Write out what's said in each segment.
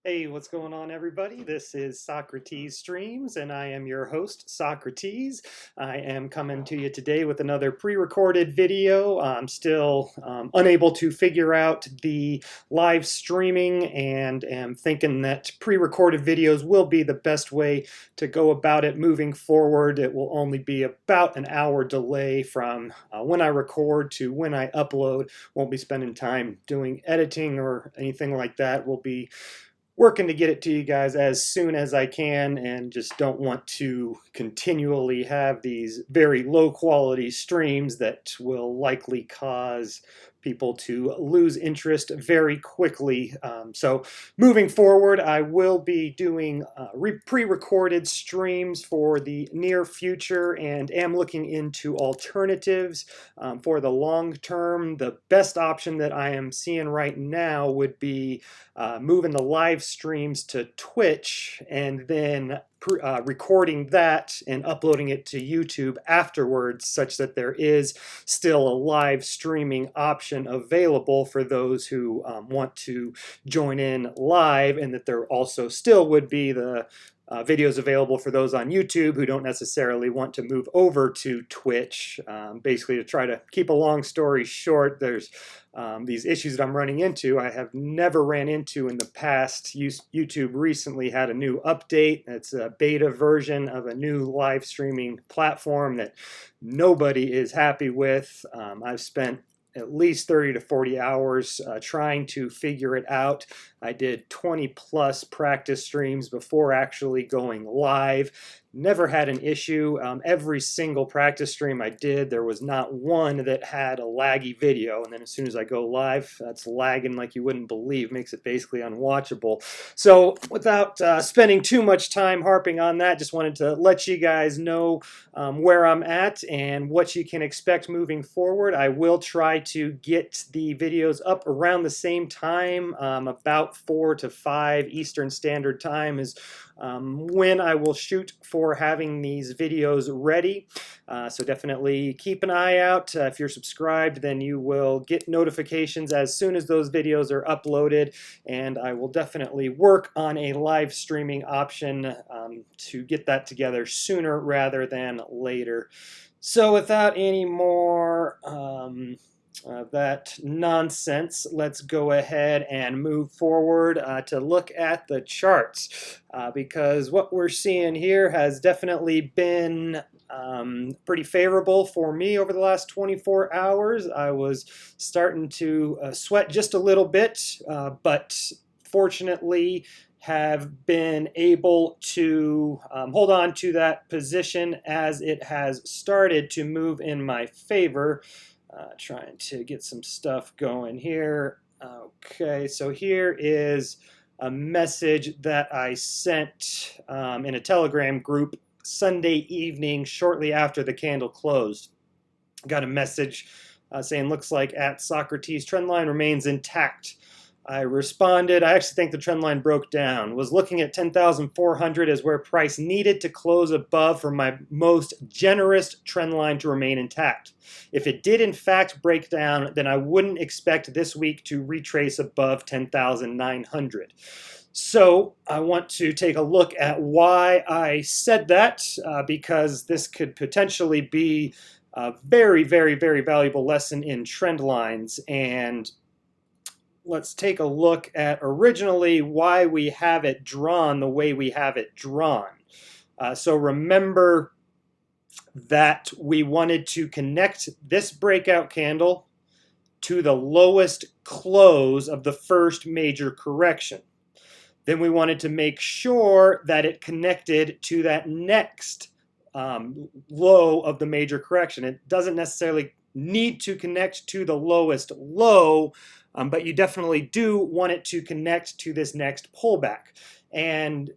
Hey, what's going on, everybody? This is Sawcruhteez Streamz, and I am your host, Sawcruhteez. I am coming to you today with another pre-recorded video. I'm still unable to figure out the live streaming and am thinking that pre-recorded videos will be the best way to go about it moving forward. It will only be about an hour delay from when I record to when I upload. Won't be spending time doing editing or anything like that. We'll be working to get it to you guys as soon as I can, and just don't want to continually have these very low quality streams that will likely cause people to lose interest very quickly. So moving forward, I will be doing pre-recorded streams for the near future and am looking into alternatives for the long term. The best option that I am seeing right now would be moving the live streams to Twitch and then recording that and uploading it to YouTube afterwards, such that there is still a live streaming option available for those who want to join in live, and that there also still would be the videos available for those on YouTube who don't necessarily want to move over to Twitch. Basically, to try to keep a long story short, there's these issues that I'm running into. I have never ran into in the past. YouTube recently had a new update. It's a beta version of a new live streaming platform that nobody is happy with. I've spent at least 30 to 40 hours trying to figure it out. I did 20 plus practice streams before actually going live. Never had an issue. Every single practice stream I did, there was not one that had a laggy video. And then as soon as I go live, that's lagging like you wouldn't believe. Makes it basically unwatchable. So without spending too much time harping on that, just wanted to let you guys know where I'm at and what you can expect moving forward. I will try to get the videos up around the same time, about 4 to 5 Eastern Standard Time is when I will shoot for having these videos ready. So definitely keep an eye out. If you're subscribed, then you will get notifications as soon as those videos are uploaded, and I will definitely work on a live streaming option to get that together sooner rather than later. So without any more that nonsense, let's go ahead and move forward to look at the charts, because what we're seeing here has definitely been pretty favorable for me over the last 24 hours. I was starting to sweat just a little bit, but fortunately have been able to hold on to that position as it has started to move in my favor. Trying to get some stuff going here. Okay, so here is a message that I sent in a Telegram group Sunday evening shortly after the candle closed. Got a message saying, looks like at Sawcruhteez trendline remains intact. I responded, I actually think the trend line broke down. Was looking at 10,400 as where price needed to close above for my most generous trend line to remain intact. If it did in fact break down, then I wouldn't expect this week to retrace above 10,900. So I want to take a look at why I said that, because this could potentially be a very, very, very valuable lesson in trend lines. And let's take a look at originally why we have it drawn the way we have it drawn. So remember that we wanted to connect this breakout candle to the lowest close of the first major correction. Then we wanted to make sure that it connected to that next low of the major correction. It doesn't necessarily need to connect to the lowest low, but you definitely do want it to connect to this next pullback. And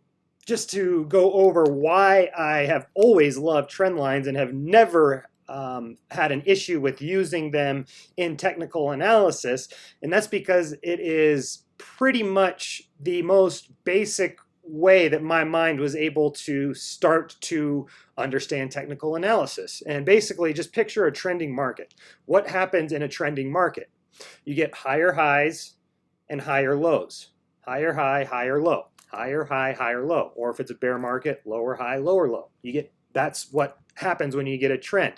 just to go over why I have always loved trend lines and have never had an issue with using them in technical analysis, and that's because it is pretty much the most basic way that my mind was able to start to understand technical analysis. And basically, just picture a trending market. What happens in a trending market? You get higher highs and higher lows. higher high, higher low, higher high, higher low. Or if it's a bear market, lower high, lower low. That's what happens when you get a trend.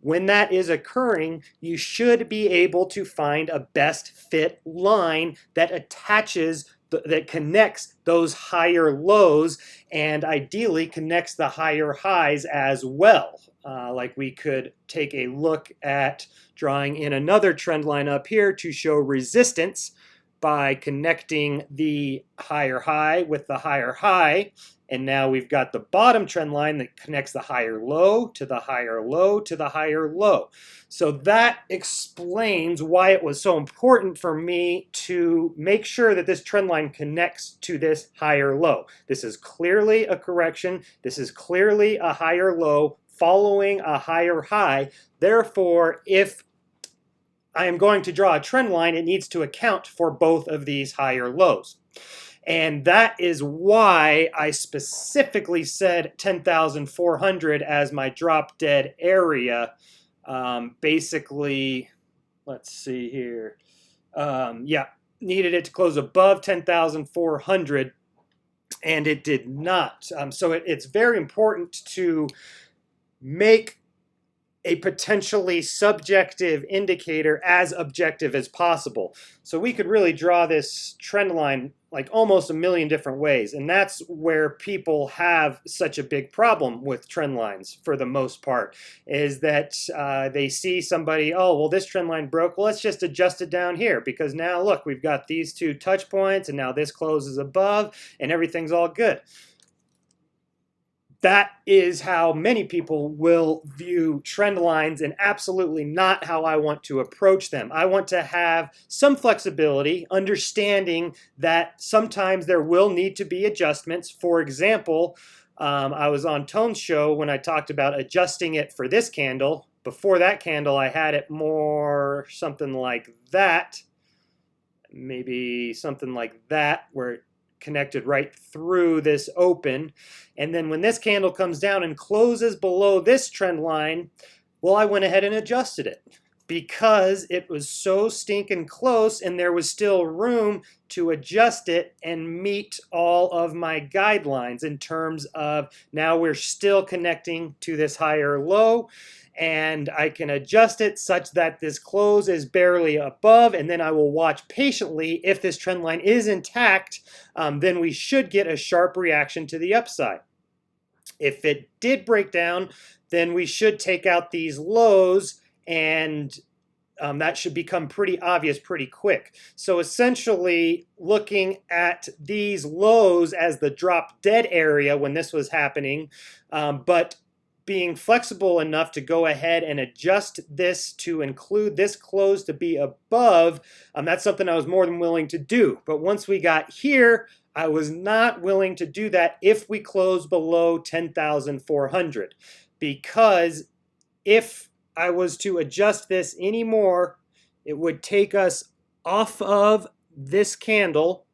When that is occurring, you should be able to find a best fit line that that connects those higher lows and ideally connects the higher highs as well. Like we could take a look at drawing in another trend line up here to show resistance by connecting the higher high with the higher high. And now we've got the bottom trend line that connects the higher low to the higher low to the higher low. So that explains why it was so important for me to make sure that this trend line connects to this higher low. This is clearly a correction. This is clearly a higher low following a higher high. Therefore, if I am going to draw a trend line, it needs to account for both of these higher lows. And that is why I specifically said 10,400 as my drop dead area. Basically, let's see here. Yeah, needed it to close above 10,400, and it did not. So it's very important to make a potentially subjective indicator as objective as possible. So we could really draw this trend line like almost a million different ways. And that's where people have such a big problem with trend lines for the most part, is that they see somebody, oh, well, this trend line broke. Well, let's just adjust it down here because now look, we've got these two touch points and now this closes above and everything's all good. That is how many people will view trend lines and absolutely not how I want to approach them. I want to have some flexibility, understanding that sometimes there will need to be adjustments. For example, I was on Tone's show when I talked about adjusting it for this candle. Before that candle, I had it more something like that, maybe something like that, where it connected right through this open. And then when this candle comes down and closes below this trend line, well, I went ahead and adjusted it because it was so stinking close and there was still room to adjust it and meet all of my guidelines in terms of now we're still connecting to this higher low. And I can adjust it such that this close is barely above, and then I will watch patiently. If this trend line is intact, then we should get a sharp reaction to the upside. If it did break down, then we should take out these lows, and that should become pretty obvious pretty quick. So essentially, looking at these lows as the drop dead area when this was happening, but being flexible enough to go ahead and adjust this to include this close to be above, that's something I was more than willing to do. But once we got here, I was not willing to do that if we close below 10,400. Because if I was to adjust this anymore, it would take us off of this candle,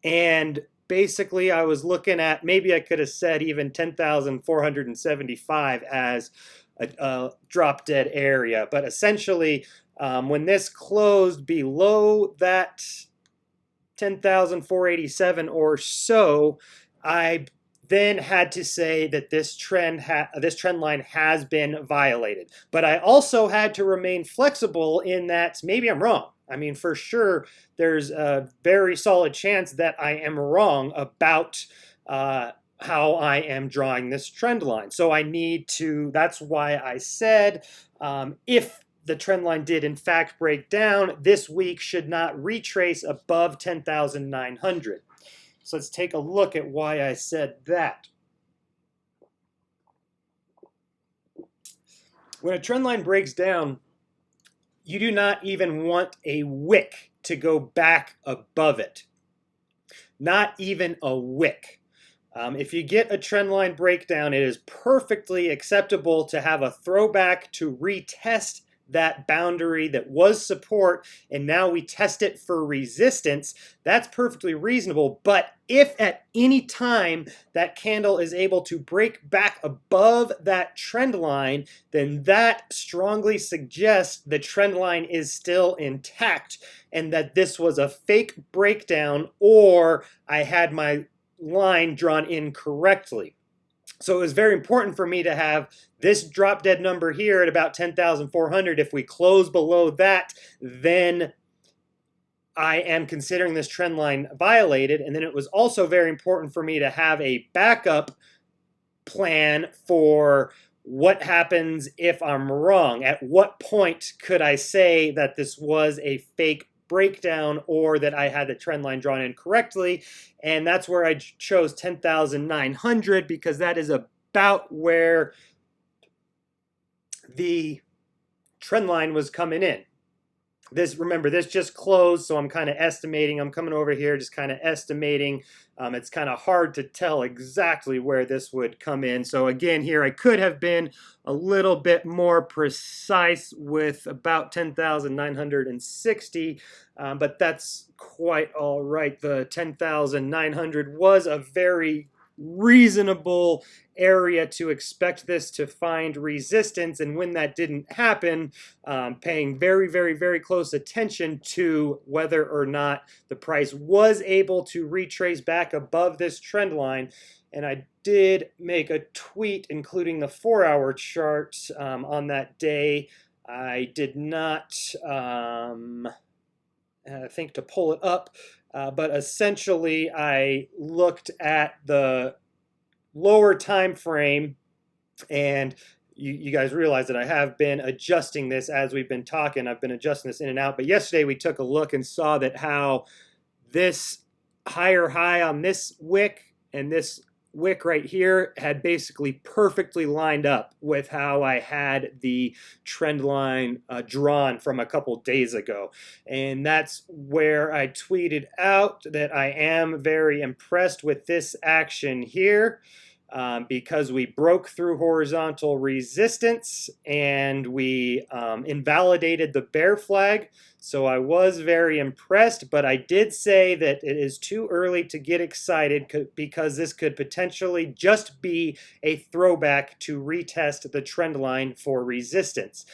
and basically, I was looking at, maybe I could have said even 10,475 as a drop dead area. But essentially, when this closed below that 10,487 or so, I then had to say that this trend line has been violated. But I also had to remain flexible in that maybe I'm wrong. I mean, for sure, there's a very solid chance that I am wrong about how I am drawing this trend line. So I need to, that's why I said if the trend line did in fact break down, this week should not retrace above 10,900. So let's take a look at why I said that. When a trend line breaks down, you do not even want a wick to go back above it. Not even a wick. If you get a trend line breakdown, it is perfectly acceptable to have a throwback to retest that boundary that was support, and now we test it for resistance, that's perfectly reasonable. But if at any time that candle is able to break back above that trend line, then that strongly suggests the trend line is still intact and that this was a fake breakdown, or I had my line drawn incorrectly. So it was very important for me to have this drop dead number here at about 10,400. If we close below that, then I am considering this trend line violated. And then it was also very important for me to have a backup plan for what happens if I'm wrong. At what point could I say that this was a fake breakdown or that I had the trend line drawn in correctly? And that's where I chose 10,900, because that is about where the trend line was coming in. Remember, this just closed, so I'm kind of estimating. I'm coming over here just kind of estimating. It's kind of hard to tell exactly where this would come in. So again, here I could have been a little bit more precise with about 10,960, but that's quite all right. The 10,900 was a very reasonable area to expect this to find resistance, and when that didn't happen, paying very, very, very close attention to whether or not the price was able to retrace back above this trend line. And I did make a tweet including the 4-hour chart on that day. I did not think to pull it up, but essentially I looked at the lower time frame, and you guys realize that I have been adjusting this as we've been talking. I've been adjusting this in and out, but yesterday we took a look and saw that how this higher high on this wick and this wick right here had basically perfectly lined up with how I had the trend line drawn from a couple days ago. And that's where I tweeted out that I am very impressed with this action here, because we broke through horizontal resistance and we invalidated the bear flag. So I was very impressed, but I did say that it is too early to get excited because this could potentially just be a throwback to retest the trend line for resistance.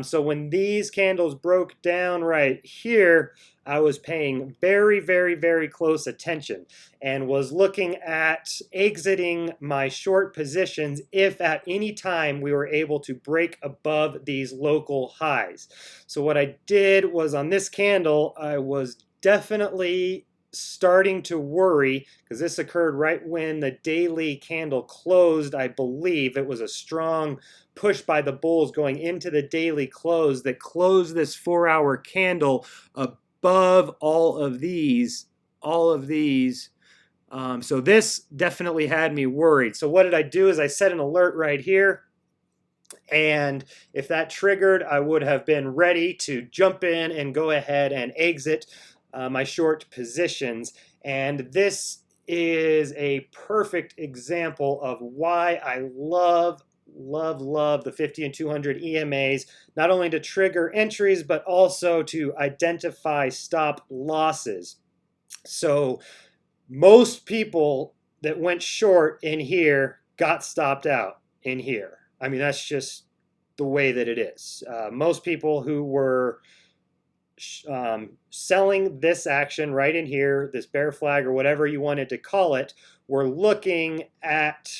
So when these candles broke down right here, I was paying very, very, very close attention and was looking at exiting my short positions if at any time we were able to break above these local highs. So what I did was on this candle, I was definitely starting to worry, because this occurred right when the daily candle closed. I believe it was a strong push by the bulls going into the daily close that closed this 4-hour candle above all of these. So this definitely had me worried. So what did I do is I set an alert right here. And if that triggered, I would have been ready to jump in and go ahead and exit my short positions. And this is a perfect example of why I love the 50 and 200 EMAs, not only to trigger entries, but also to identify stop losses. So most people that went short in here got stopped out in here. I mean, that's just the way that it is. Most people who were selling this action right in here, this bear flag or whatever you wanted to call it, were looking at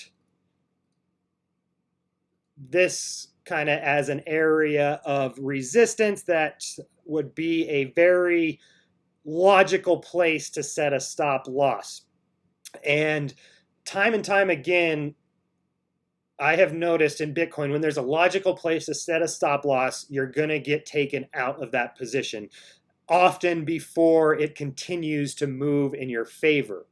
this kind of as an area of resistance that would be a very logical place to set a stop loss. And time again, I have noticed in Bitcoin, when there's a logical place to set a stop loss, you're going to get taken out of that position, often before it continues to move in your favor.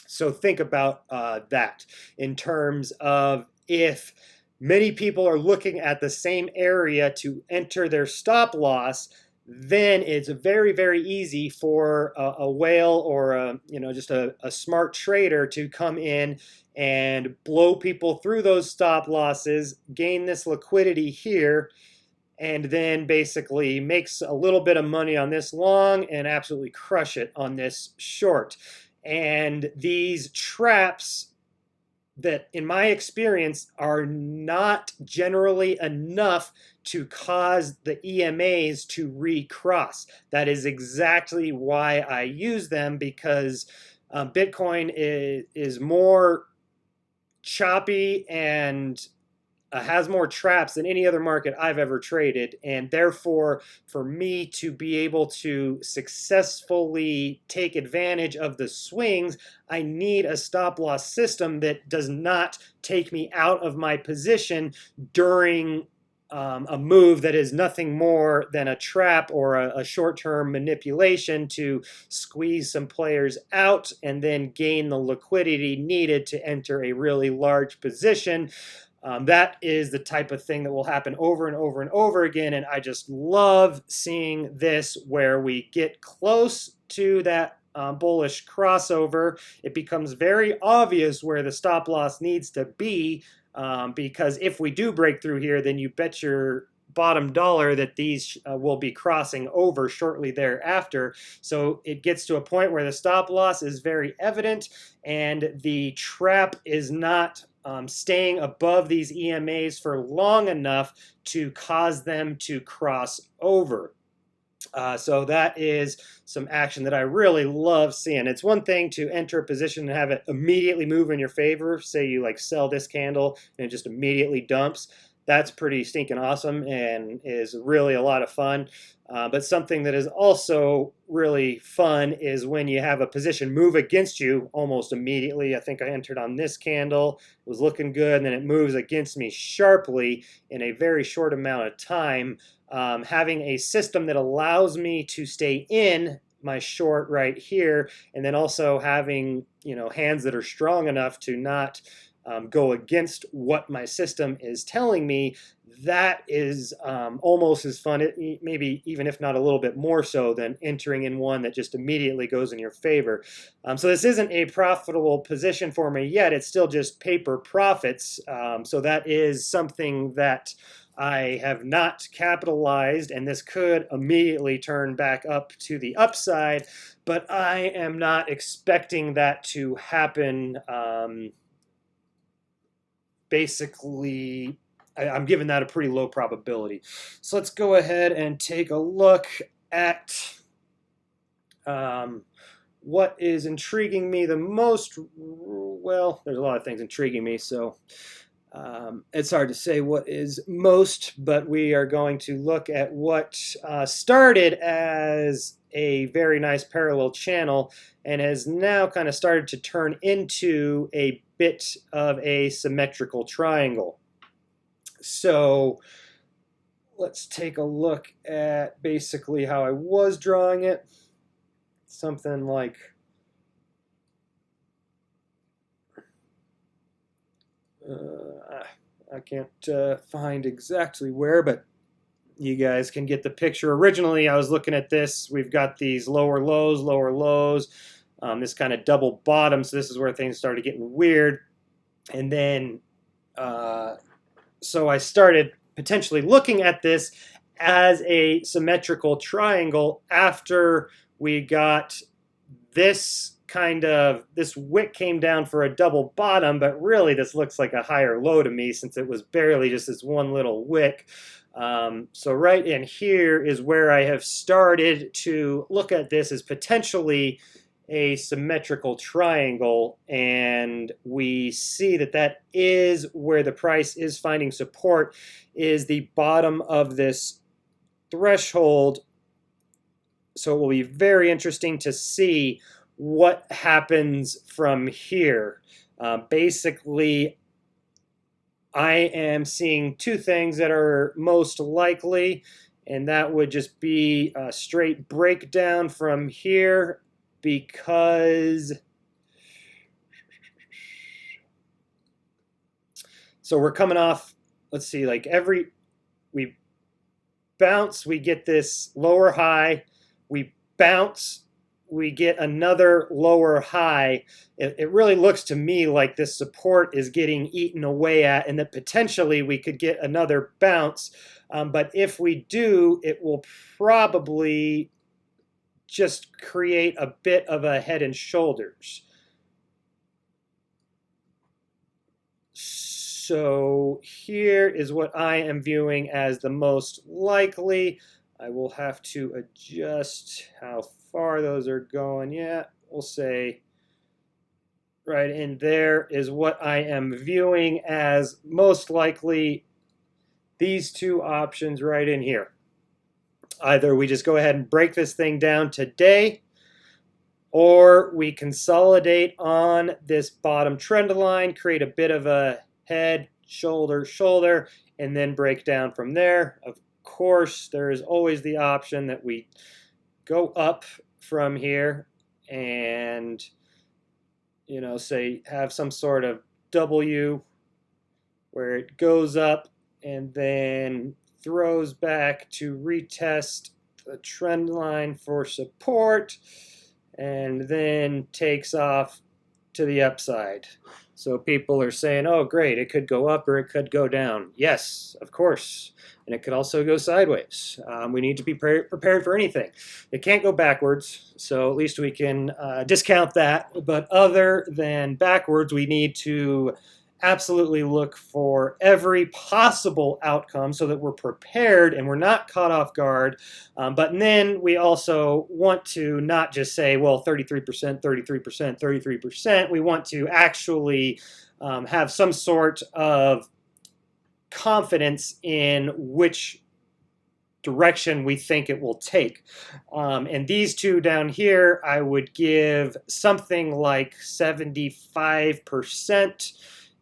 So think about that in terms of if many people are looking at the same area to enter their stop loss, then it's very, very easy for a whale or just a smart trader to come in and blow people through those stop losses, gain this liquidity here, and then basically makes a little bit of money on this long and absolutely crush it on this short. And these traps that, in my experience, are not generally enough to cause the EMAs to recross. That is exactly why I use them, because Bitcoin is more choppy and has more traps than any other market I've ever traded, and therefore for me to be able to successfully take advantage of the swings, I need a stop loss system that does not take me out of my position during a move that is nothing more than a trap or a short-term manipulation to squeeze some players out and then gain the liquidity needed to enter a really large position. That is the type of thing that will happen over and over and over again, and I just love seeing this where we get close to that bullish crossover. It becomes very obvious where the stop loss needs to be, because if we do break through here, then you bet your bottom dollar that these will be crossing over shortly thereafter. So it gets to a point where the stop loss is very evident and the trap is not staying above these EMAs for long enough to cause them to cross over. So that is some action that I really love seeing. It's one thing to enter a position and have it immediately move in your favor. Say you like sell this candle and it just immediately dumps. That's pretty stinking awesome and is really a lot of fun. But something that is also really fun is when you have a position move against you almost immediately. I think I entered on this candle, it was looking good, and then it moves against me sharply in a very short amount of time. Having a system that allows me to stay in my short right here, and then also having, you know, hands that are strong enough to not go against what my system is telling me, that is almost as fun, maybe even if not a little bit more so, than entering in one that just immediately goes in your favor. So this isn't a profitable position for me yet. It's still just paper profits. So that is something that I have not capitalized, and this could immediately turn back up to the upside, but I am not expecting that to happen. Basically, I'm giving that a pretty low probability. So let's go ahead and take a look at what is intriguing me the most. Well, there's a lot of things intriguing me, so it's hard to say what is most, but we are going to look at what started as a very nice parallel channel and has now kind of started to turn into a bit of a symmetrical triangle. So let's take a look at basically how I was drawing it. Something like I can't find exactly where, but you guys can get the picture. Originally, I was looking at this. We've got these lower lows, this kind of double bottom. So this is where things started getting weird. And then, so I started potentially looking at this as a symmetrical triangle after we got this this wick came down for a double bottom, but really this looks like a higher low to me since it was barely just this one little wick. So right in here is where I have started to look at this as potentially a symmetrical triangle, and we see that that is where the price is finding support, is the bottom of this threshold. So it will be very interesting to see what happens from here. Basically, I am seeing two things that are most likely, and that would just be a straight breakdown from here, because so we're coming off, let's see, like we bounce, we get this lower high, we bounce, we get another lower high. It really looks to me like this support is getting eaten away at, and that potentially we could get another bounce. But if we do, it will probably just create a bit of a head and shoulders. So here is what I am viewing as the most likely. I will have to adjust how far those are going. Yeah, we'll say right in there is what I am viewing as most likely. These two options right in here. Either we just go ahead and break this thing down today, or we consolidate on this bottom trend line, create a bit of a head, shoulder, shoulder, and then break down from there. Of course, there is always the option that we go up from here and, you know, say have some sort of W where it goes up and then throws back to retest the trend line for support, and then takes off to the upside. So people are saying, oh great, it could go up or it could go down. Yes, of course. And it could also go sideways. We need to be prepared for anything. It can't go backwards, so at least we can discount that. But other than backwards, we need to absolutely look for every possible outcome so that we're prepared and we're not caught off guard. But then we also want to not just say, well, 33%, 33%, 33%. We want to actually have some sort of confidence in which direction we think it will take. And these two down here, I would give something like 75%.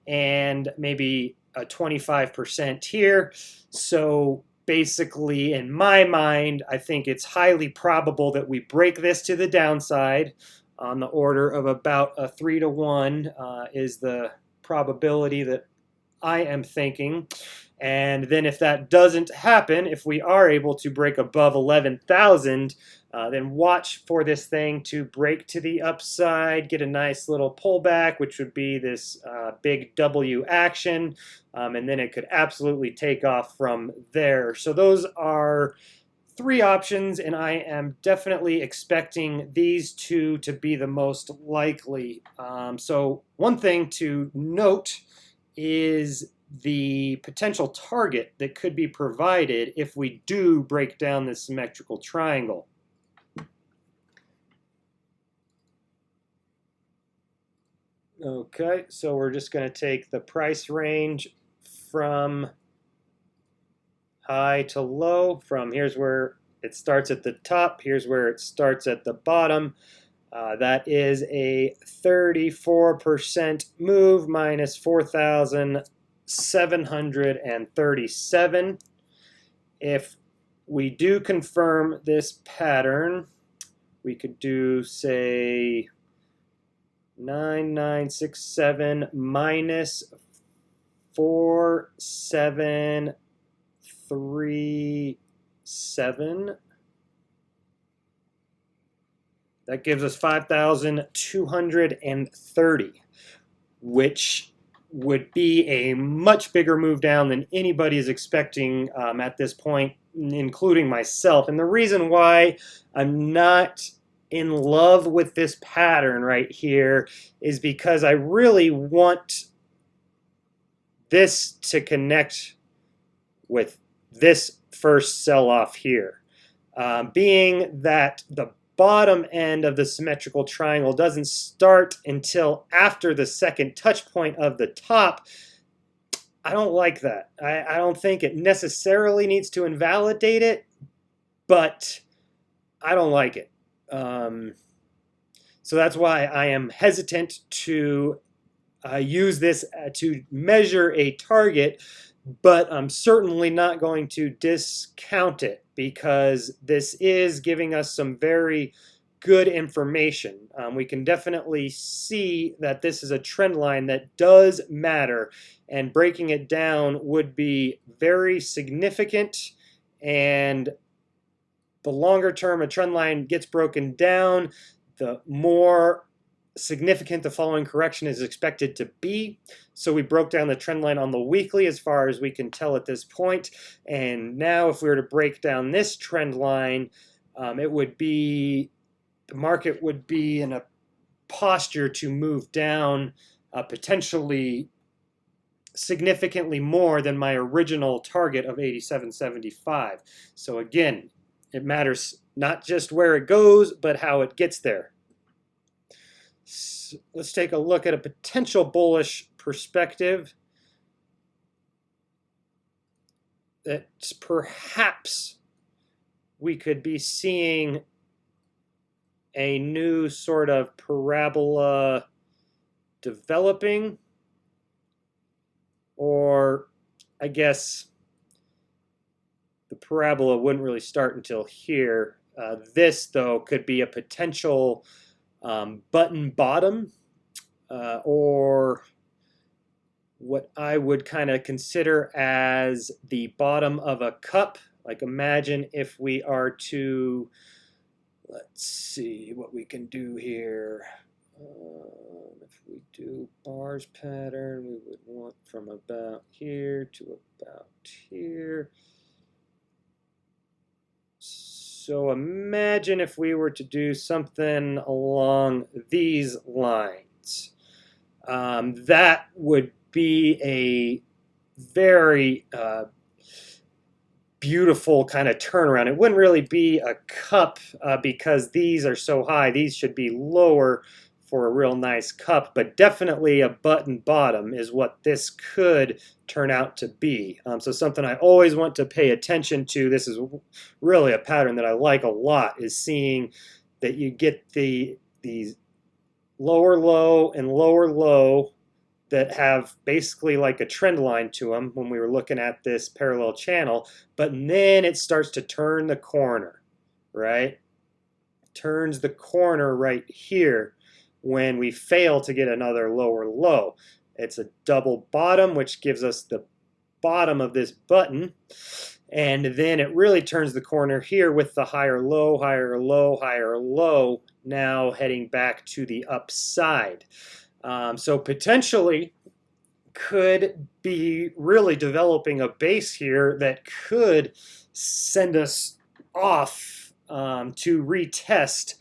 And maybe a 25% here. So basically, in my mind, I think it's highly probable that we break this to the downside. On the order of about a 3 to 1 is the probability that I am thinking. And then if that doesn't happen, if we are able to break above 11,000, then watch for this thing to break to the upside, get a nice little pullback, which would be this big W action, and then it could absolutely take off from there. So those are three options, and I am definitely expecting these two to be the most likely. So one thing to note is the potential target that could be provided if we do break down this symmetrical triangle. Okay, so we're just going to take the price range from high to low. From here's where it starts at the top, here's where it starts at the bottom. That is a 34% move minus 4,737. If we do confirm this pattern, we could do, say, 9967 minus 4737. That gives us 5,230, which would be a much bigger move down than anybody is expecting at this point, including myself. And the reason why I'm not in love with this pattern right here is because I really want this to connect with this first sell-off here. Being that the bottom end of the symmetrical triangle doesn't start until after the second touch point of the top, I don't like that. I don't think it necessarily needs to invalidate it, but I don't like it. So that's why I am hesitant to use this to measure a target, but I'm certainly not going to discount it because this is giving us some very good information. We can definitely see that this is a trend line that does matter, and breaking it down would be very significant. And the longer term a trend line gets broken down, the more significant the following correction is expected to be. So we broke down the trend line on the weekly as far as we can tell at this point. And now if we were to break down this trend line, it would be, the market would be in a posture to move down potentially significantly more than my original target of 87.75. So again, it matters not just where it goes, but how it gets there. So let's take a look at a potential bullish perspective. That perhaps we could be seeing a new sort of parabola developing, or I guess the parabola wouldn't really start until here. This, though, could be a potential button bottom, or what I would kind of consider as the bottom of a cup. Like, imagine if we are to, let's see what we can do here. If we do bars pattern, we would want from about here to about here. So imagine if we were to do something along these lines. That would be a very beautiful kind of turnaround. It wouldn't really be a cup because these are so high. These should be lower for a real nice cup, but definitely a button bottom is what this could turn out to be. So something I always want to pay attention to, this is really a pattern that I like a lot, is seeing that you get these lower low and lower low that have basically like a trend line to them when we were looking at this parallel channel, but then it starts to turn the corner, right? Turns the corner right here when we fail to get another lower low. It's a double bottom, which gives us the bottom of this button, and then it really turns the corner here with the higher low, higher low, higher low, now heading back to the upside. So potentially could be really developing a base here that could send us off to retest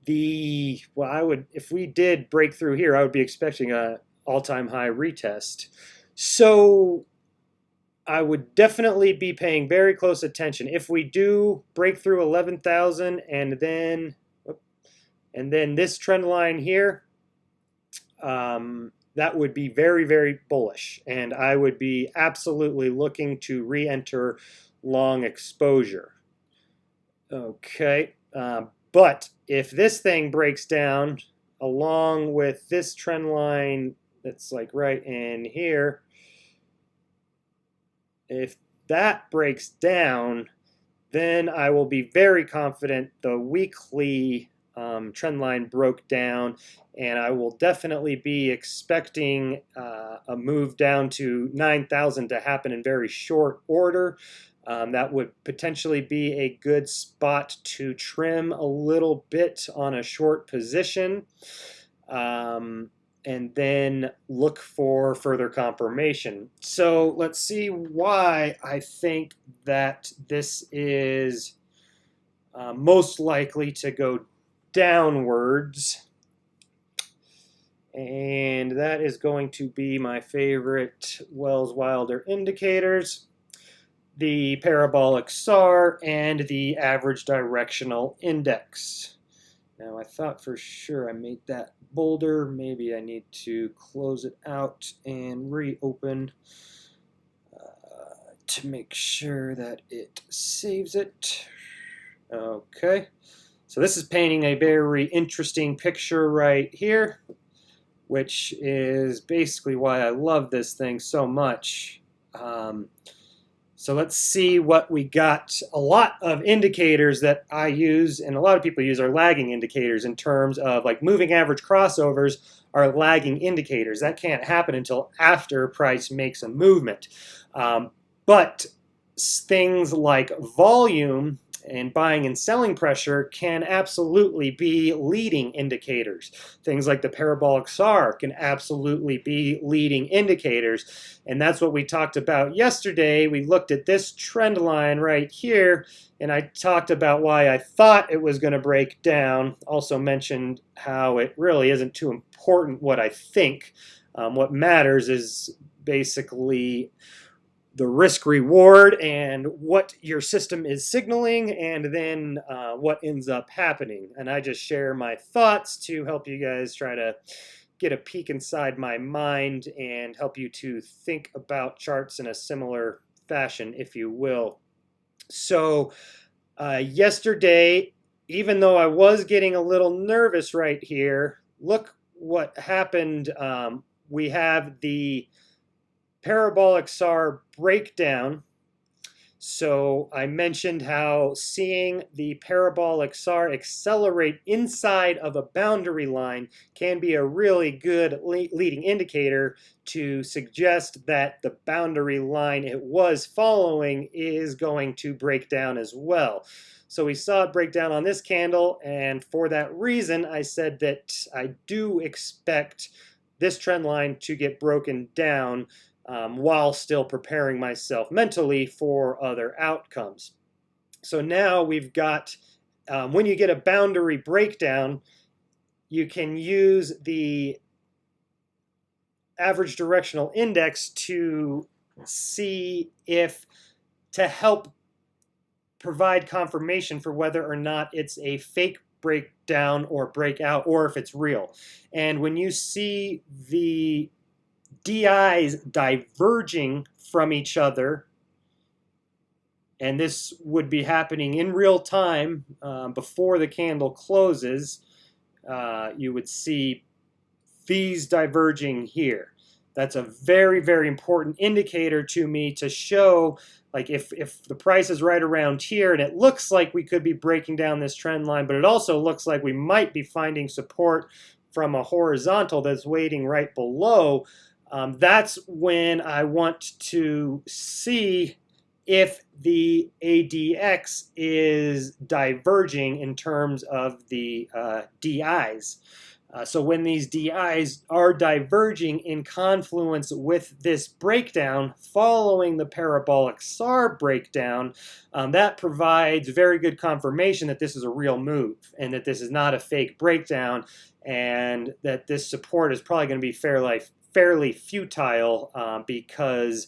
the, well, I would, if we did break through here, I would be expecting a all-time high retest. So I would definitely be paying very close attention. If we do break through 11,000 and then this trend line here, that would be very, very bullish, and I would be absolutely looking to re-enter long exposure. Okay, but if this thing breaks down along with this trend line that's like right in here, if that breaks down, then I will be very confident the weekly trend line broke down, and I will definitely be expecting a move down to 9,000 to happen in very short order. That would potentially be a good spot to trim a little bit on a short position, and then look for further confirmation. So let's see why I think that this is most likely to go downwards, and that is going to be my favorite Wells-Wilder indicators, the parabolic SAR and the average directional index. Now, I thought for sure I made that bolder. Maybe I need to close it out and reopen to make sure that it saves it. Okay. So this is painting a very interesting picture right here, which is basically why I love this thing so much. So let's see what we got. A lot of indicators that I use and a lot of people use are lagging indicators, in terms of like moving average crossovers are lagging indicators. That can't happen until after price makes a movement. But things like volume and buying and selling pressure can absolutely be leading indicators. Things like the parabolic SAR can absolutely be leading indicators. And that's what we talked about yesterday. We looked at this trend line right here, and I talked about why I thought it was going to break down. Also mentioned how it really isn't too important what I think. What matters is basically the risk reward and what your system is signaling, and then what ends up happening. And I just share my thoughts to help you guys try to get a peek inside my mind and help you to think about charts in a similar fashion, if you will. So yesterday, even though I was getting a little nervous right here, look what happened. We have the parabolic SAR breakdown. So I mentioned how seeing the parabolic SAR accelerate inside of a boundary line can be a really good leading indicator to suggest that the boundary line it was following is going to break down as well. So we saw it break down on this candle, and for that reason I said that I do expect this trend line to get broken down while still preparing myself mentally for other outcomes. So now we've got, when you get a boundary breakdown, you can use the average directional index to see if, to help provide confirmation for whether or not it's a fake breakdown or breakout, or if it's real. And when you see the DIs diverging from each other, and this would be happening in real time before the candle closes, you would see these diverging here. That's a very, very important indicator to me to show, like, if the price is right around here and it looks like we could be breaking down this trend line, but it also looks like we might be finding support from a horizontal that's waiting right below, that's when I want to see if the ADX is diverging in terms of the DIs. So when these DIs are diverging in confluence with this breakdown following the parabolic SAR breakdown, that provides very good confirmation that this is a real move and that this is not a fake breakdown, and that this support is probably going to be fairly futile because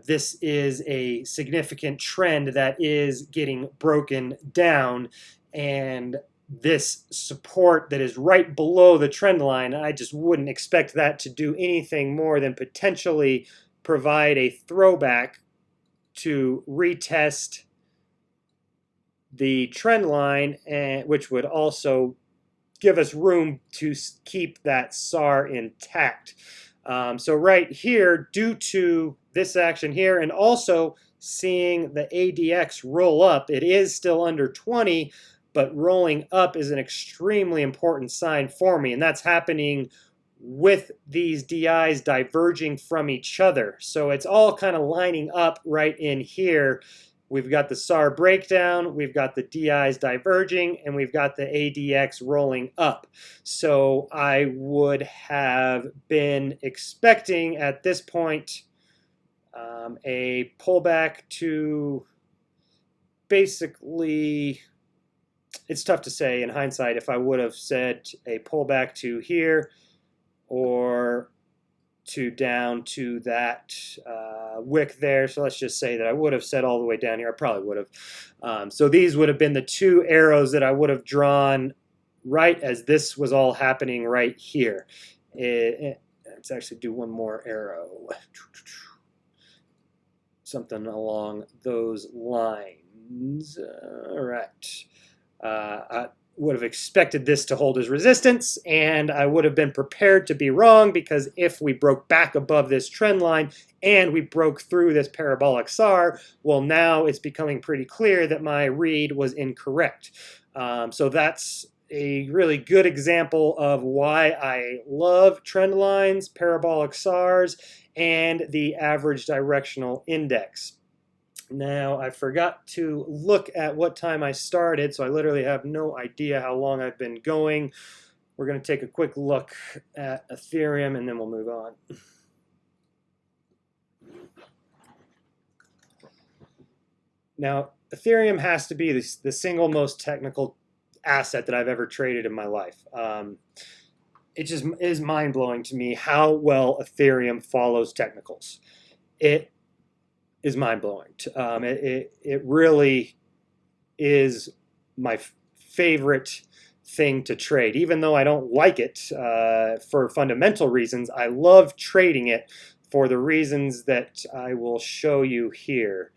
this is a significant trend that is getting broken down, and this support that is right below the trend line, I just wouldn't expect that to do anything more than potentially provide a throwback to retest the trend line, and which would also give us room to keep that SAR intact. So right here, due to this action here, and also seeing the ADX roll up, it is still under 20, but rolling up is an extremely important sign for me, and that's happening with these DIs diverging from each other. So it's all kind of lining up right in here. We've got the SAR breakdown, we've got the DIs diverging, and we've got the ADX rolling up. So I would have been expecting at this point a pullback to basically, it's tough to say in hindsight if I would have said a pullback to here or to down to that wick there. So let's just say that I would have said all the way down here. I probably would have. So these would have been the two arrows that I would have drawn right as this was all happening right here. Let's actually do one more arrow. Something along those lines. All right. I would have expected this to hold as resistance, and I would have been prepared to be wrong, because if we broke back above this trend line and we broke through this parabolic SAR, well, now it's becoming pretty clear that my read was incorrect. So that's a really good example of why I love trend lines, parabolic SARs, and the average directional index. Now, I forgot to look at what time I started, so I literally have no idea how long I've been going. We're going to take a quick look at Ethereum, and then we'll move on. Now, Ethereum has to be the single most technical asset that I've ever traded in my life. It just is mind-blowing to me how well Ethereum follows technicals. It is mind-blowing. It really is my favorite thing to trade. Even though I don't like it for fundamental reasons, I love trading it for the reasons that I will show you here.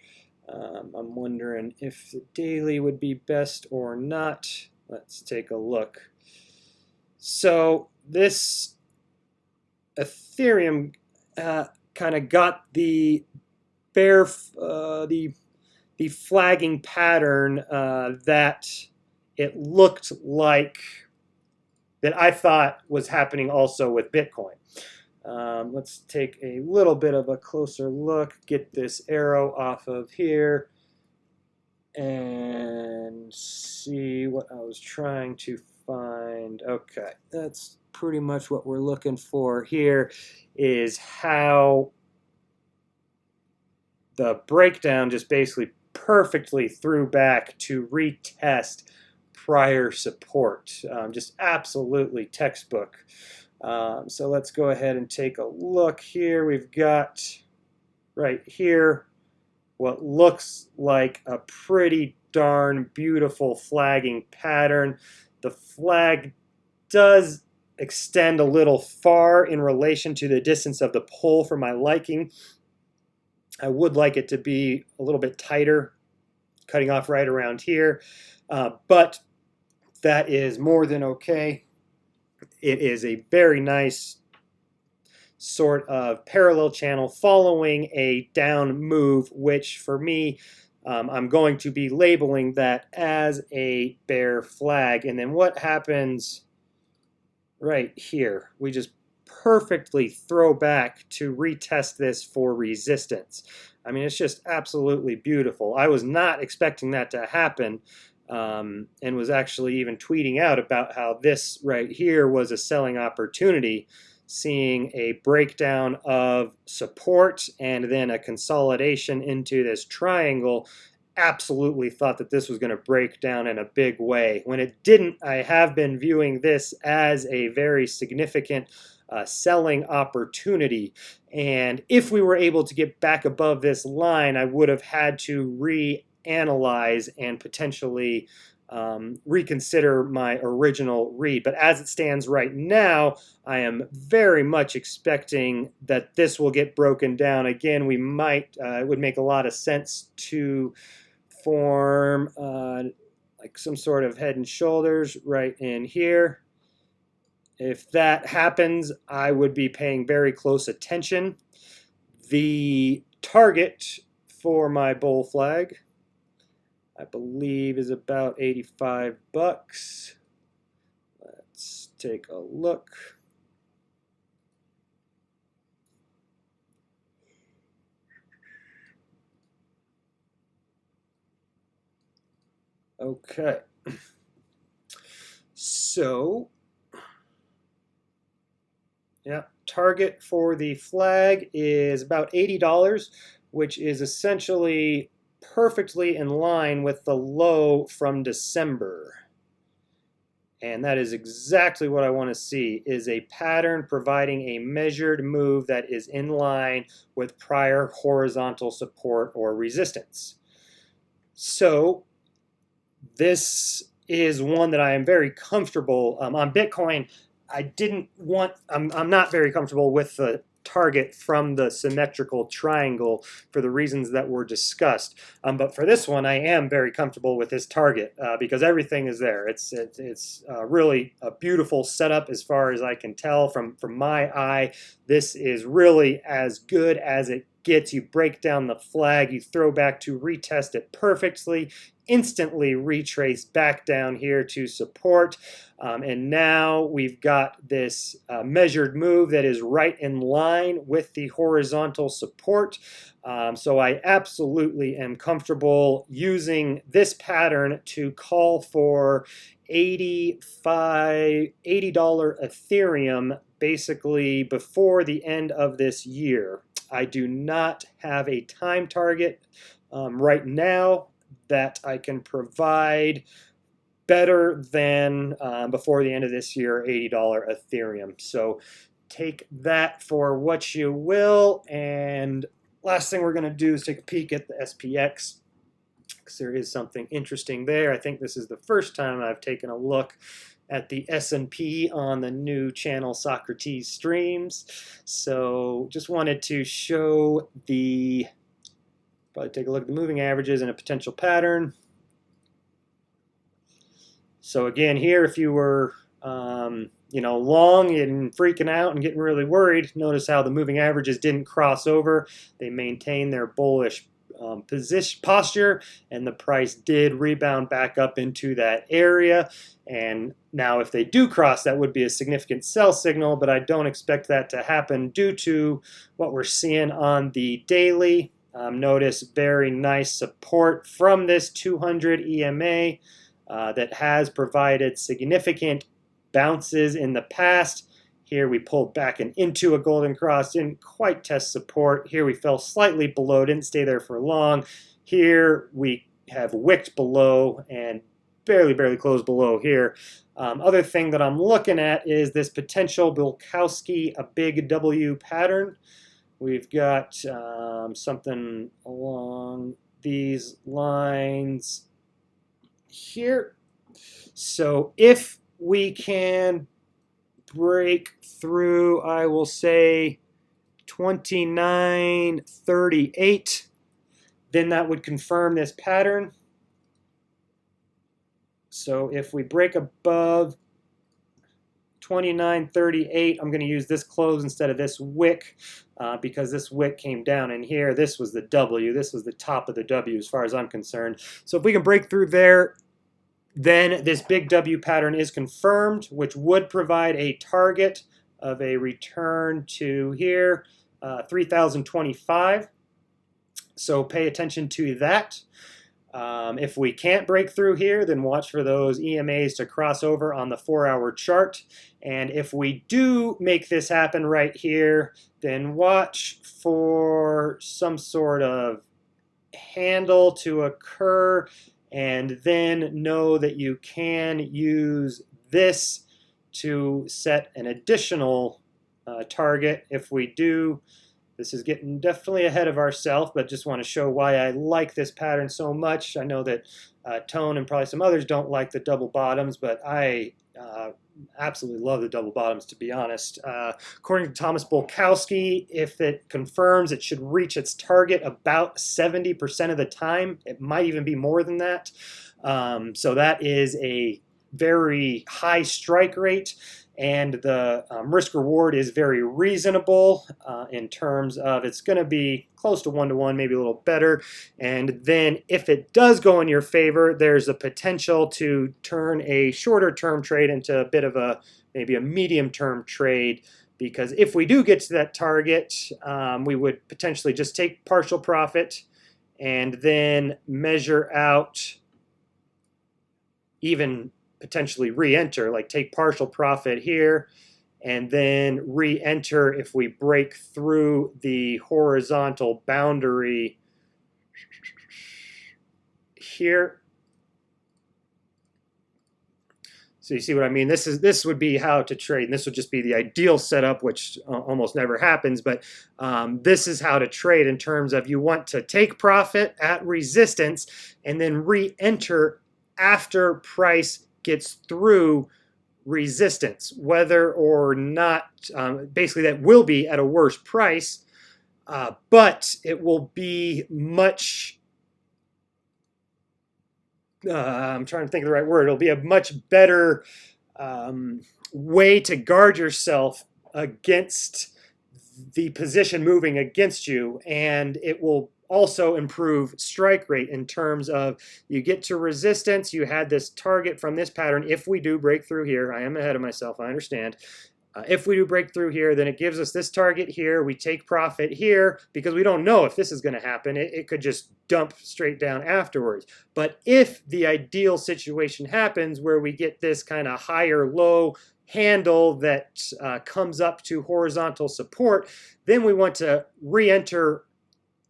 I'm wondering if the daily would be best or not. Let's take a look. So this Ethereum kind of got the the flagging pattern that it looked like that I thought was happening also with Bitcoin. Let's take a little bit of a closer look, get this arrow off of here, and see what I was trying to find. Okay, that's pretty much what we're looking for here, is how the breakdown just basically perfectly threw back to retest prior support. Just absolutely textbook. So let's go ahead and take a look here. We've got right here what looks like a pretty darn beautiful flagging pattern. The flag does extend a little far in relation to the distance of the pole for my liking. I would like it to be a little bit tighter, cutting off right around here, but that is more than okay. It is a very nice sort of parallel channel following a down move, which for me, I'm going to be labeling that as a bear flag. And then what happens right here? We just perfectly throw back to retest this for resistance. I mean, it's just absolutely beautiful. I was not expecting that to happen, and was actually even tweeting out about how this right here was a selling opportunity, seeing a breakdown of support and then a consolidation into this triangle. Absolutely thought that this was going to break down in a big way. When it didn't, I have been viewing this as a very significant selling opportunity. And if we were able to get back above this line, I would have had to reanalyze and potentially reconsider my original read. But as it stands right now, I am very much expecting that this will get broken down. Again, we might, it would make a lot of sense to form like some sort of head and shoulders right in here. If that happens, I would be paying very close attention. The target for my bull flag, I believe, is about 85 bucks. Let's take a look. Okay. So, yeah, target for the flag is about $80, which is essentially perfectly in line with the low from December. And that is exactly what I want to see, is a pattern providing a measured move that is in line with prior horizontal support or resistance. So this is one that I am very comfortable on Bitcoin. I'm not very comfortable with the target from the symmetrical triangle for the reasons that were discussed. But for this one, I am very comfortable with this target because everything is there. It's really a beautiful setup as far as I can tell from my eye. This is really as good as it gets. You break down the flag, you throw back to retest it perfectly, instantly retrace back down here to support. And now we've got this measured move that is right in line with the horizontal support. So I absolutely am comfortable using this pattern to call for $80 Ethereum basically before the end of this year. I do not have a time target right now that I can provide better than before the end of this year, $80 Ethereum. So take that for what you will. And last thing we're going to do is take a peek at the SPX, because there is something interesting there. I think this is the first time I've taken a look at the S&P on the new channel Sawcruhteez Streamz. So just wanted to show probably take a look at the moving averages and a potential pattern. So again, here, if you were long and freaking out and getting really worried, notice how the moving averages didn't cross over. They maintained their bullish posture, and the price did rebound back up into that area. And now if they do cross, that would be a significant sell signal, but I don't expect that to happen due to what we're seeing on the daily. Notice very nice support from this 200 EMA that has provided significant bounces in the past. Here we pulled back and into a golden cross, didn't quite test support. Here we fell slightly below, didn't stay there for long. Here we have wicked below and barely closed below here. Other thing that I'm looking at is this potential Bulkowski, a big W pattern. We've got something along these lines here. So if we can break through, I will say 29.38, then that would confirm this pattern. So if we break above 29.38, I'm going to use this close instead of this wick because this wick came down in here. This was the W. This was the top of the W as far as I'm concerned. So if we can break through there, then this big W pattern is confirmed, which would provide a target of a return to here, 3,025. So pay attention to that. If we can't break through here, then watch for those EMAs to cross over on the 4-hour chart. And if we do make this happen right here, then watch for some sort of handle to occur, and then know that you can use this to set an additional target. If we do, this is getting definitely ahead of ourselves, but just want to show why I like this pattern so much. I know that Tone and probably some others don't like the double bottoms, but I absolutely love the double bottoms, to be honest. According to Thomas Bulkowski, if it confirms, it should reach its target about 70% of the time. It might even be more than that. So that is a very high strike rate, and the risk reward is very reasonable in terms of it's going to be close to 1-to-1, maybe a little better. And then if it does go in your favor, there's a potential to turn a shorter term trade into a bit of maybe a medium term trade, because if we do get to that target, we would potentially just take partial profit and then measure out, even potentially re-enter, like take partial profit here and then re-enter if we break through the horizontal boundary here. So you see what I mean? This would be how to trade, and this would just be the ideal setup, which almost never happens, but this is how to trade in terms of you want to take profit at resistance and then re-enter after price gets through resistance, whether or not, basically that will be at a worse price, but it will be much, I'm trying to think of the right word, it'll be a much better way to guard yourself against the position moving against you, and it will also improve strike rate in terms of you get to resistance. You had this target from this pattern. If we do break through here, I am ahead of myself, I understand. If we do break through here, then it gives us this target here. We take profit here because we don't know if this is going to happen. It could just dump straight down afterwards. But if the ideal situation happens where we get this kind of higher low handle that comes up to horizontal support, then we want to re-enter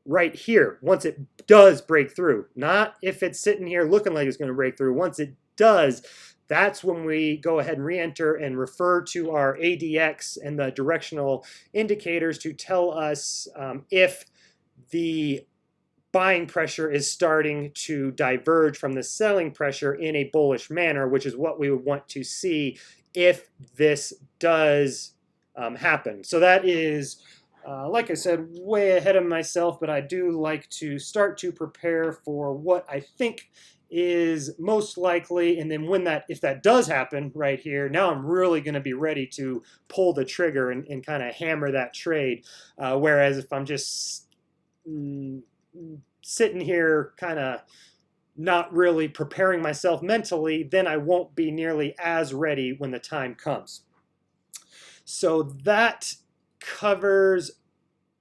right here once it does break through. Not if it's sitting here looking like it's going to break through. Once it does, that's when we go ahead and re-enter and refer to our ADX and the directional indicators to tell us if the buying pressure is starting to diverge from the selling pressure in a bullish manner, which is what we would want to see if this does happen. So that is, like I said, way ahead of myself, but I do like to start to prepare for what I think is most likely, and then if that does happen right here, now I'm really going to be ready to pull the trigger and kind of hammer that trade. Whereas if I'm just sitting here kind of not really preparing myself mentally, then I won't be nearly as ready when the time comes. So that covers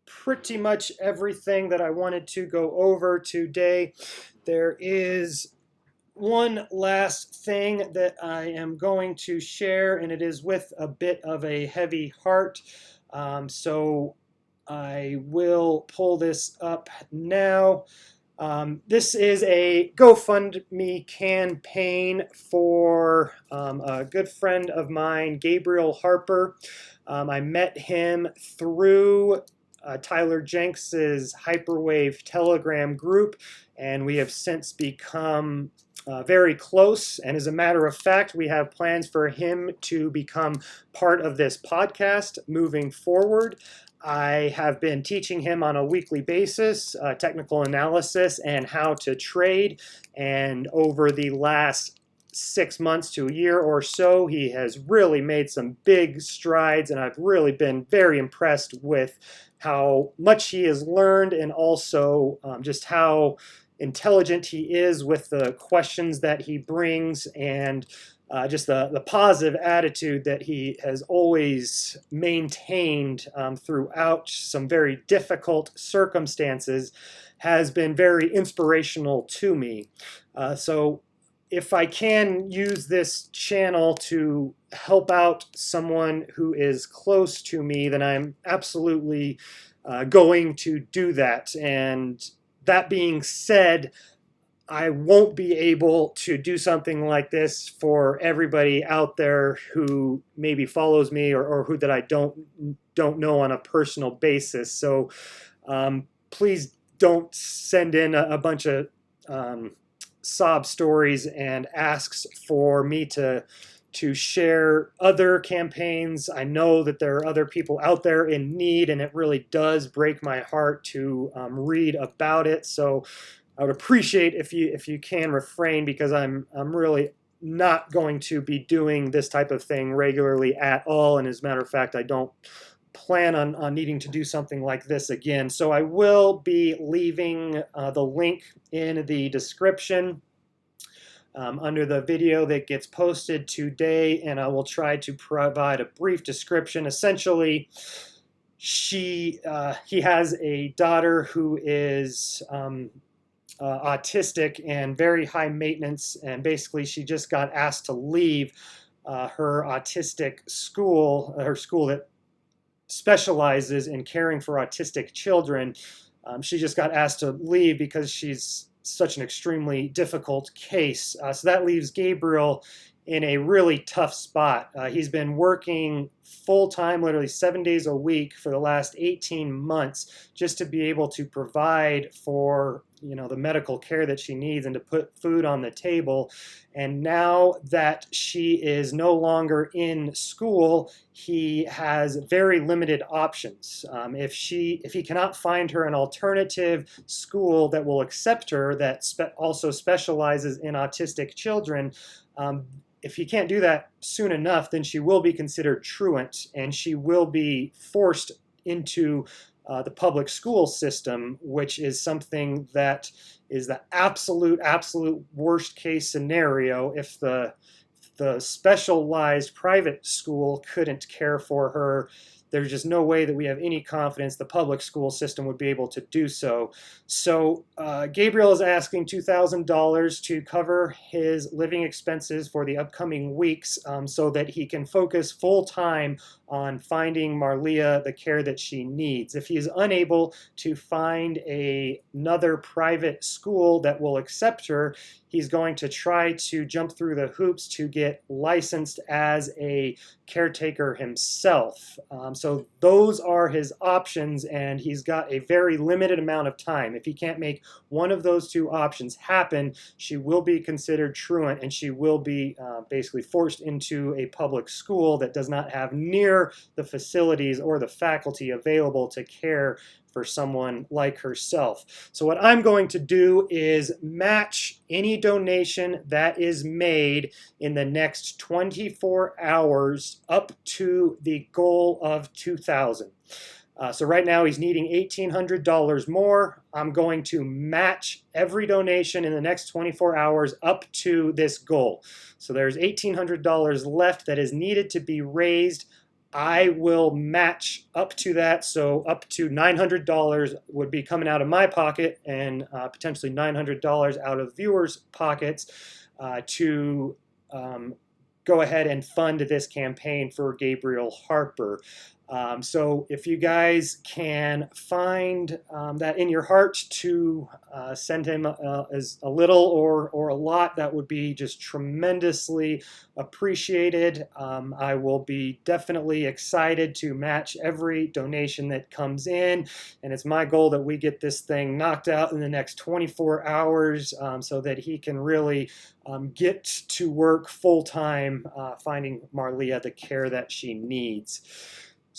pretty much everything that I wanted to go over today. There is one last thing that I am going to share, and it is with a bit of a heavy heart. So I will pull this up now. This is a GoFundMe campaign for a good friend of mine, Gabriel Harber. I met him through Tyler Jenks's Hyperwave Telegram group, and we have since become very close. And as a matter of fact, we have plans for him to become part of this podcast moving forward. I have been teaching him on a weekly basis technical analysis and how to trade, and over the last 6 months to a year or so, he has really made some big strides, and I've really been very impressed with how much he has learned, and also just how intelligent he is with the questions that he brings, and just the positive attitude that he has always maintained throughout some very difficult circumstances has been very inspirational to me. So if I can use this channel to help out someone who is close to me, then I'm absolutely going to do that. And that being said, I won't be able to do something like this for everybody out there who maybe follows me or who that I don't know on a personal basis. So please don't send in a bunch of sob stories and asks for me to share other campaigns. I know that there are other people out there in need, and it really does break my heart to read about it. So I would appreciate if you can refrain, because I'm really not going to be doing this type of thing regularly at all. And as a matter of fact, I don't plan on needing to do something like this again. So I will be leaving the link in the description under the video that gets posted today, and I will try to provide a brief description. Essentially, he has a daughter who is autistic and very high maintenance, and basically she just got asked to leave her autistic school, her school that specializes in caring for autistic children. She just got asked to leave because she's such an extremely difficult case. So that leaves Gabriel in a really tough spot. He's been working full-time, literally 7 days a week for the last 18 months just to be able to provide for the medical care that she needs and to put food on the table. And now that she is no longer in school, he has very limited options. If he cannot find her an alternative school that will accept her, that also specializes in autistic children, if he can't do that soon enough, then she will be considered truant, and she will be forced into the public school system, which is something that is the absolute worst case scenario. If the specialized private school couldn't care for her, there's just no way that we have any confidence the public school system would be able to do so. So Gabriel is asking $2,000 to cover his living expenses for the upcoming weeks, so that he can focus full time on finding Marlia the care that she needs. If he is unable to find another private school that will accept her, he's going to try to jump through the hoops to get licensed as a caretaker himself. So those are his options, and he's got a very limited amount of time. If he can't make one of those two options happen, she will be considered truant, and she will be basically forced into a public school that does not have near the facilities or the faculty available to care for someone like herself. So what I'm going to do is match any donation that is made in the next 24 hours up to the goal of $2,000. So right now he's needing $1,800 more. I'm going to match every donation in the next 24 hours up to this goal. So there's $1,800 left that is needed to be raised. I will match up to that, so up to $900 would be coming out of my pocket, and potentially $900 out of viewers' pockets to go ahead and fund this campaign for Gabriel Harber. So if you guys can find that in your heart to send him as a little or a lot, that would be just tremendously appreciated. I will be definitely excited to match every donation that comes in, and it's my goal that we get this thing knocked out in the next 24 hours so that he can really get to work full-time finding Marlia the care that she needs.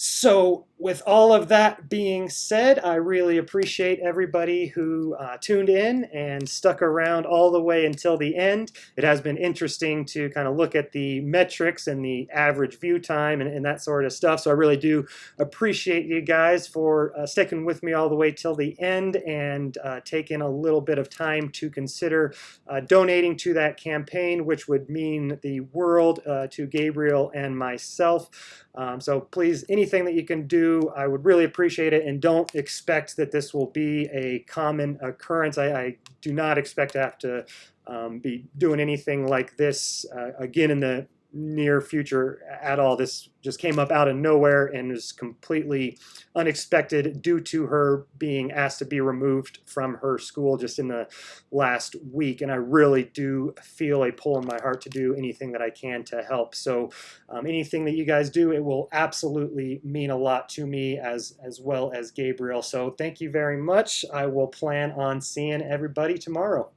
So with all of that being said, I really appreciate everybody who tuned in and stuck around all the way until the end. It has been interesting to kind of look at the metrics and the average view time and that sort of stuff. So I really do appreciate you guys for sticking with me all the way till the end and taking a little bit of time to consider donating to that campaign, which would mean the world to Gabriel and myself. So please, anything that you can do, I would really appreciate it, and don't expect that this will be a common occurrence. I do not expect to have to be doing anything like this again in the near future at all. This just came up out of nowhere and was completely unexpected due to her being asked to be removed from her school just in the last week, and I really do feel a pull in my heart to do anything that I can to help. So anything that you guys do, it will absolutely mean a lot to me as well as Gabriel. So thank you very much. I will plan on seeing everybody tomorrow.